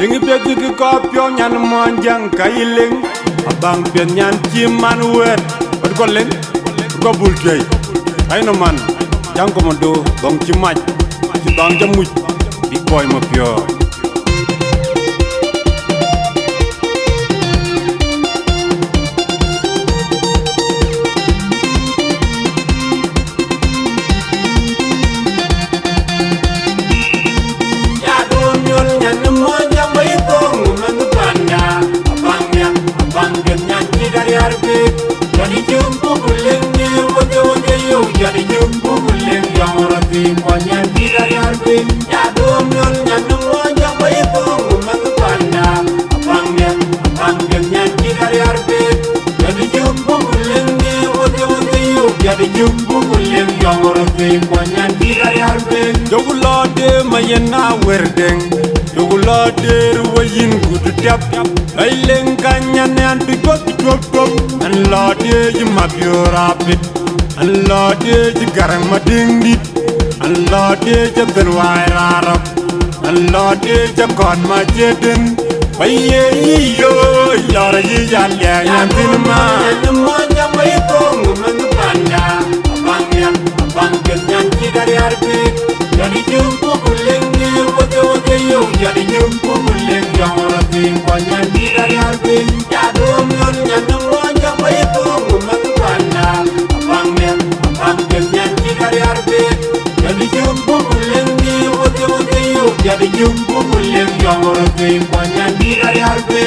Ingi peti ki kopyo nyan monjang kailing abang pian nyan ciman wet od koleng ko bulkay ay no man jang komodo dong cimaj ci bang jamuj big boy ma pyo Jadi jumpu guling ni wajah yo. Jadi jumpu guling yang rati banyak dari arti. Ya domyol nyandung wajah baikong mengpanda. Abangnya nyanyi dari arti. Jadi jumpu guling ni wajah yo. Jadi jumpu guling yang rati banyak dari arti. Jogulode mayena werdeng Jogulode ruwayin gudu dap Aileng kanyane antu jop Anlode jimabyo rapid Anlode jigarang madingdit Anlode jabdalwai rarap Anlode jakon majeden Baye iyo yara yijalya yantin ma Nyamonya baikong mengpanda. Abangnya nyanyi dari arti. Jadi jumpu guling ni wajah yo. Jadi jumpu guling yang rati banyak dari arti. Ya domyol nyandung wajah baikong mengpanda. Abangnya nyanyi dari arti. Jadi jumpu guling ni wajah yo. Jadi jumpu guling yang rati banyak dari arti.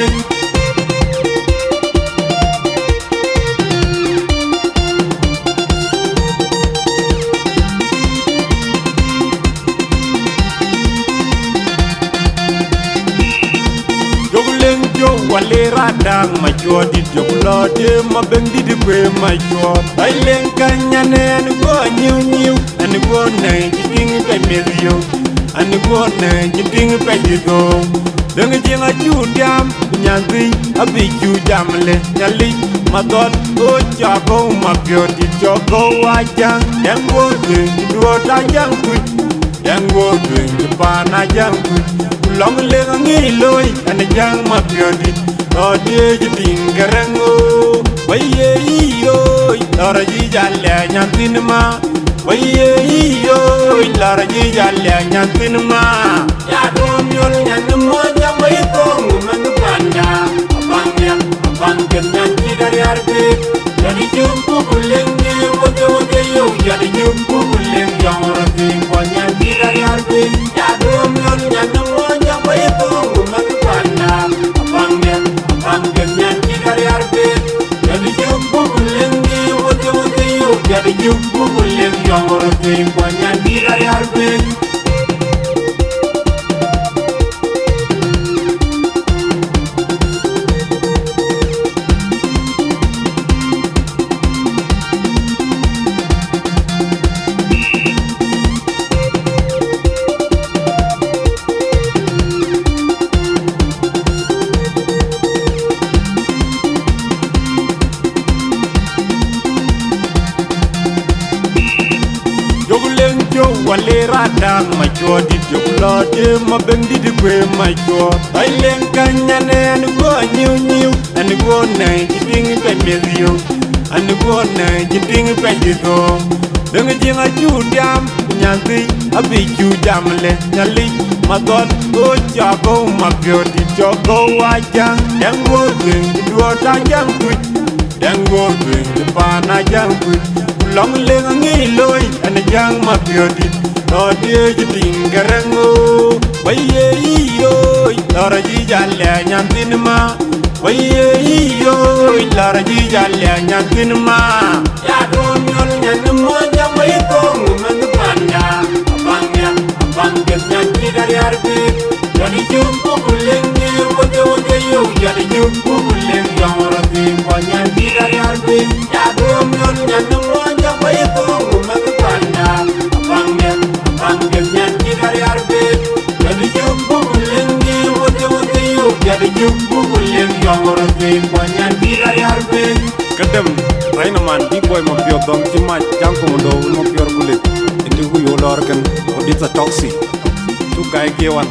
Wale radang majodi jogulode mabendi di kwe majod Aileng kanyane anigo nyiu anigo na jiting pe mezio anigo na jiting pe jigo Dengi jinga judam nyanzi abi judamle nyali madot o chago mabiodi jogo wajang Yango ding duo tajang kuj Yango ding pana jang kuj Long leng ngiloi ane jang mabiodi Ode jiting garango Baye iyo Lara jijalya nyantin ma Baye iyo Lara jijalya nyantin ma Ya domyol nyanyi moja baikong mengpanda. Abangnya nyanyi dari arti. Jadi jumpu guling ni wajah yo. Jadi jumpu guling yang rati banyak dari arti. Ya domyol nyanyi moja baikong mengpanda. Abangnya nyanyi dari arti. Jadi jumpu guling ni wajah yo. Jadi jumpu guling yang rati banyak dari arti. Wale radang majodi jogulode mabendi di kwe majod Aileng kanyane anigo nyiu anigo na jiting pe mezio anigo na jiting pe jigo Dengi jinga judam nyanzi abi judamle nyali madot o chago mabiodi jogo wajang Yango ding duo tajang kuj Yango ding pana jang kuj Long leng ngiloi ane jang mabiodi Ode jiting garango Baye iyo Lara jijalya nyantin ma Baye iyo Lara jijalya nyantin ma Ya domyol nyanyi moja baikong mengpanda. Abangnya nyanyi dari arti. Jadi jumpu guling ni wajah yo. Jadi jumpu guling yang rati banyak dari arti. Ya domyol nyanyi moja baikong mengpanda. Abangnya nyanyi dari arti. Jadi jumpu guling ni wajah yo. Jadi jumpu guling yang rati banyak dari arti. Kadem Raina man big boy ma pyo dong cimaj jang komodo ma pyor gulit Indi huyo lorken odita toxic Tu guy kewan